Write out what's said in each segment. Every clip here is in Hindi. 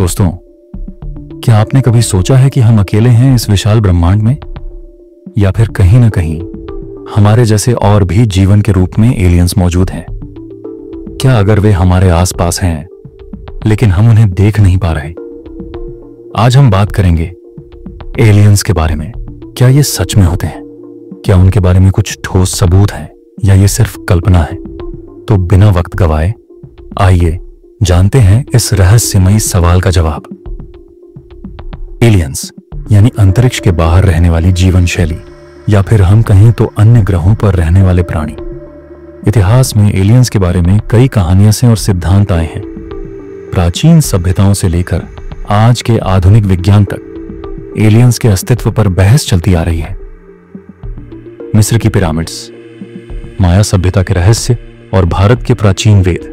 दोस्तों, क्या आपने कभी सोचा है कि हम अकेले हैं इस विशाल ब्रह्मांड में, या फिर कहीं ना कहीं हमारे जैसे और भी जीवन के रूप में एलियंस मौजूद हैं? क्या अगर वे हमारे आसपास हैं लेकिन हम उन्हें देख नहीं पा रहे? आज हम बात करेंगे एलियंस के बारे में। क्या ये सच में होते हैं? क्या उनके बारे में कुछ ठोस सबूत हैं या ये सिर्फ कल्पना है? तो बिना वक्त गवाए आइए जानते हैं इस रहस्यमयी सवाल का जवाब। एलियंस यानी अंतरिक्ष के बाहर रहने वाली जीवन शैली, या फिर हम कहें तो अन्य ग्रहों पर रहने वाले प्राणी। इतिहास में एलियंस के बारे में कई कहानियां से और सिद्धांत आए हैं। प्राचीन सभ्यताओं से लेकर आज के आधुनिक विज्ञान तक एलियंस के अस्तित्व पर बहस चलती आ रही है। मिस्र की पिरामिड्स, माया सभ्यता के रहस्य और भारत के प्राचीन वेद,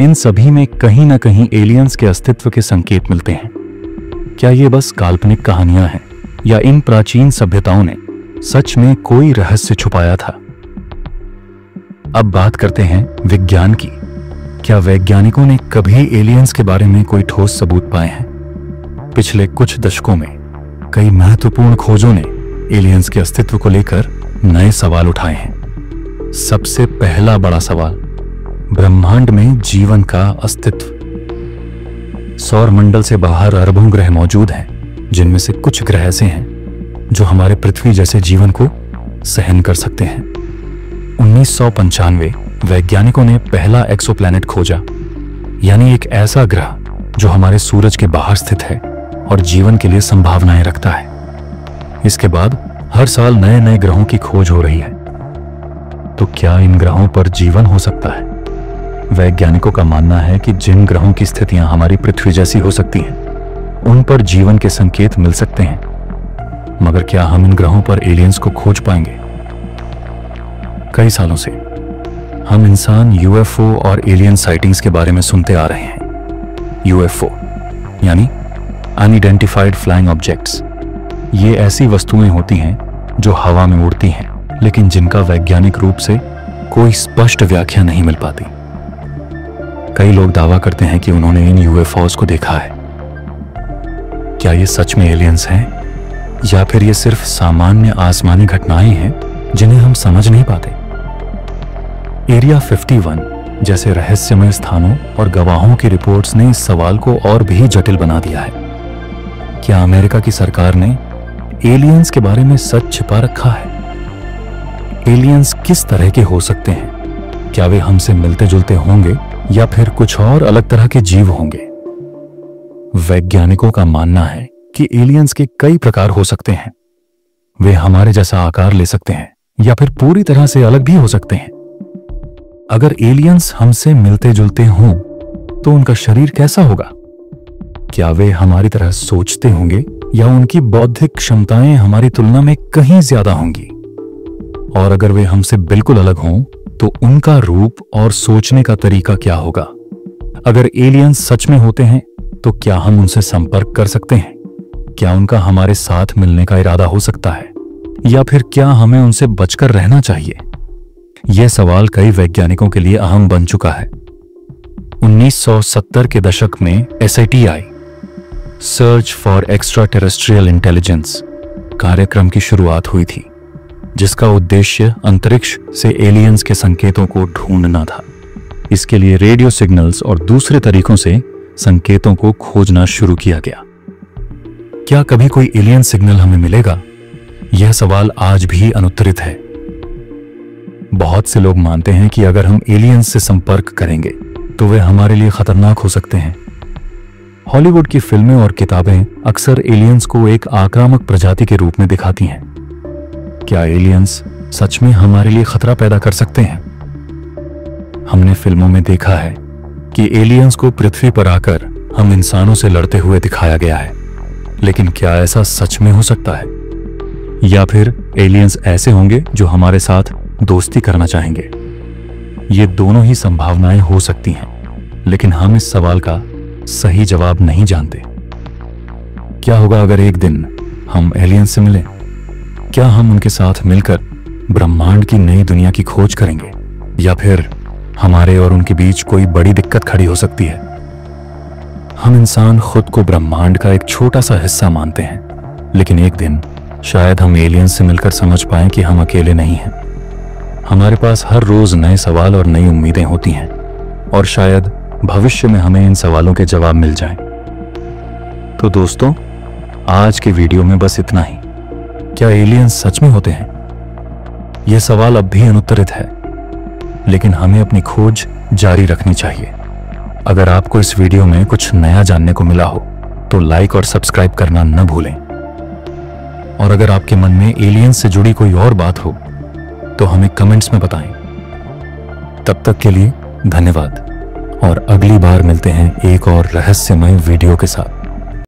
इन सभी में कहीं ना कहीं एलियंस के अस्तित्व के संकेत मिलते हैं। क्या ये बस काल्पनिक कहानियां हैं, या इन प्राचीन सभ्यताओं ने सच में कोई रहस्य छुपाया था? अब बात करते हैं विज्ञान की। क्या वैज्ञानिकों ने कभी एलियंस के बारे में कोई ठोस सबूत पाए हैं? पिछले कुछ दशकों में कई महत्वपूर्ण खोजों ने एलियंस के अस्तित्व को लेकर नए सवाल उठाए हैं। सबसे पहला बड़ा सवाल, ब्रह्मांड में जीवन का अस्तित्व। सौर मंडल से बाहर अरबों ग्रह मौजूद हैं, जिनमें से कुछ ग्रह ऐसे हैं जो हमारे पृथ्वी जैसे जीवन को सहन कर सकते हैं। 1995 वैज्ञानिकों ने पहला एक्सोप्लैनेट खोजा, यानी एक ऐसा ग्रह जो हमारे सूरज के बाहर स्थित है और जीवन के लिए संभावनाएं रखता है। इसके बाद हर साल नए नए ग्रहों की खोज हो रही है। तो क्या इन ग्रहों पर जीवन हो सकता है? वैज्ञानिकों का मानना है कि जिन ग्रहों की स्थितियां हमारी पृथ्वी जैसी हो सकती हैं, उन पर जीवन के संकेत मिल सकते हैं। मगर क्या हम इन ग्रहों पर एलियंस को खोज पाएंगे? कई सालों से हम इंसान यूएफओ और एलियन साइटिंग्स के बारे में सुनते आ रहे हैं। यूएफओ यानी अनआइडेंटिफाइड फ्लाइंग ऑब्जेक्ट्स। ये ऐसी वस्तुएं होती हैं जो हवा में उड़ती हैं, लेकिन जिनका वैज्ञानिक रूप से कोई स्पष्ट व्याख्या नहीं मिल पाती। कई लोग दावा करते हैं कि उन्होंने इन यूएफओस को देखा है। क्या ये सच में एलियंस हैं, या फिर ये सिर्फ सामान्य आसमानी घटनाएं हैं जिन्हें हम समझ नहीं पाते? एरिया 51 जैसे रहस्यमय स्थानों और गवाहों की रिपोर्ट्स ने इस सवाल को और भी जटिल बना दिया है। क्या अमेरिका की सरकार ने एलियंस के बारे में सच छिपा रखा है? एलियंस किस तरह के हो सकते हैं? क्या वे हमसे मिलते जुलते होंगे, या फिर कुछ और अलग तरह के जीव होंगे? वैज्ञानिकों का मानना है कि एलियंस के कई प्रकार हो सकते हैं। वे हमारे जैसा आकार ले सकते हैं, या फिर पूरी तरह से अलग भी हो सकते हैं। अगर एलियंस हमसे मिलते जुलते हों तो उनका शरीर कैसा होगा? क्या वे हमारी तरह सोचते होंगे, या उनकी बौद्धिक क्षमताएं हमारी तुलना में कहीं ज्यादा होंगी? और अगर वे हमसे बिल्कुल अलग हों तो उनका रूप और सोचने का तरीका क्या होगा? अगर एलियंस सच में होते हैं तो क्या हम उनसे संपर्क कर सकते हैं? क्या उनका हमारे साथ मिलने का इरादा हो सकता है, या फिर क्या हमें उनसे बचकर रहना चाहिए? यह सवाल कई वैज्ञानिकों के लिए अहम बन चुका है। 1970 के दशक में SATI search for extra terrestrial intelligence कार्यक्रम की शुरुआत हुई थी, जिसका उद्देश्य अंतरिक्ष से एलियंस के संकेतों को ढूंढना था। इसके लिए रेडियो सिग्नल्स और दूसरे तरीकों से संकेतों को खोजना शुरू किया गया। क्या कभी कोई एलियन सिग्नल हमें मिलेगा? यह सवाल आज भी अनुत्तरित है। बहुत से लोग मानते हैं कि अगर हम एलियंस से संपर्क करेंगे तो वे हमारे लिए खतरनाक हो सकते हैं। हॉलीवुड की फिल्में और किताबें अक्सर एलियंस को एक आक्रामक प्रजाति के रूप में दिखाती हैं। क्या एलियंस सच में हमारे लिए खतरा पैदा कर सकते हैं? हमने फिल्मों में देखा है कि एलियंस को पृथ्वी पर आकर हम इंसानों से लड़ते हुए दिखाया गया है, लेकिन क्या ऐसा सच में हो सकता है? या फिर एलियंस ऐसे होंगे जो हमारे साथ दोस्ती करना चाहेंगे? ये दोनों ही संभावनाएं हो सकती हैं, लेकिन हम इस सवाल का सही जवाब नहीं जानते। क्या होगा अगर एक दिन हम एलियंस से मिलें? क्या हम उनके साथ मिलकर ब्रह्मांड की नई दुनिया की खोज करेंगे, या फिर हमारे और उनके बीच कोई बड़ी दिक्कत खड़ी हो सकती है? हम इंसान खुद को ब्रह्मांड का एक छोटा सा हिस्सा मानते हैं, लेकिन एक दिन शायद हम एलियंस से मिलकर समझ पाएं कि हम अकेले नहीं हैं। हमारे पास हर रोज नए सवाल और नई उम्मीदें होती हैं, और शायद भविष्य में हमें इन सवालों के जवाब मिल जाएं। तो दोस्तों, आज के वीडियो में बस इतना ही। क्या एलियंस सच में होते हैं? यह सवाल अब भी अनुत्तरित है, लेकिन हमें अपनी खोज जारी रखनी चाहिए। अगर आपको इस वीडियो में कुछ नया जानने को मिला हो तो लाइक और सब्सक्राइब करना न भूलें। और अगर आपके मन में एलियंस से जुड़ी कोई और बात हो तो हमें कमेंट्स में बताएं। तब तक के लिए धन्यवाद, और अगली बार मिलते हैं एक और रहस्यमय वीडियो के साथ।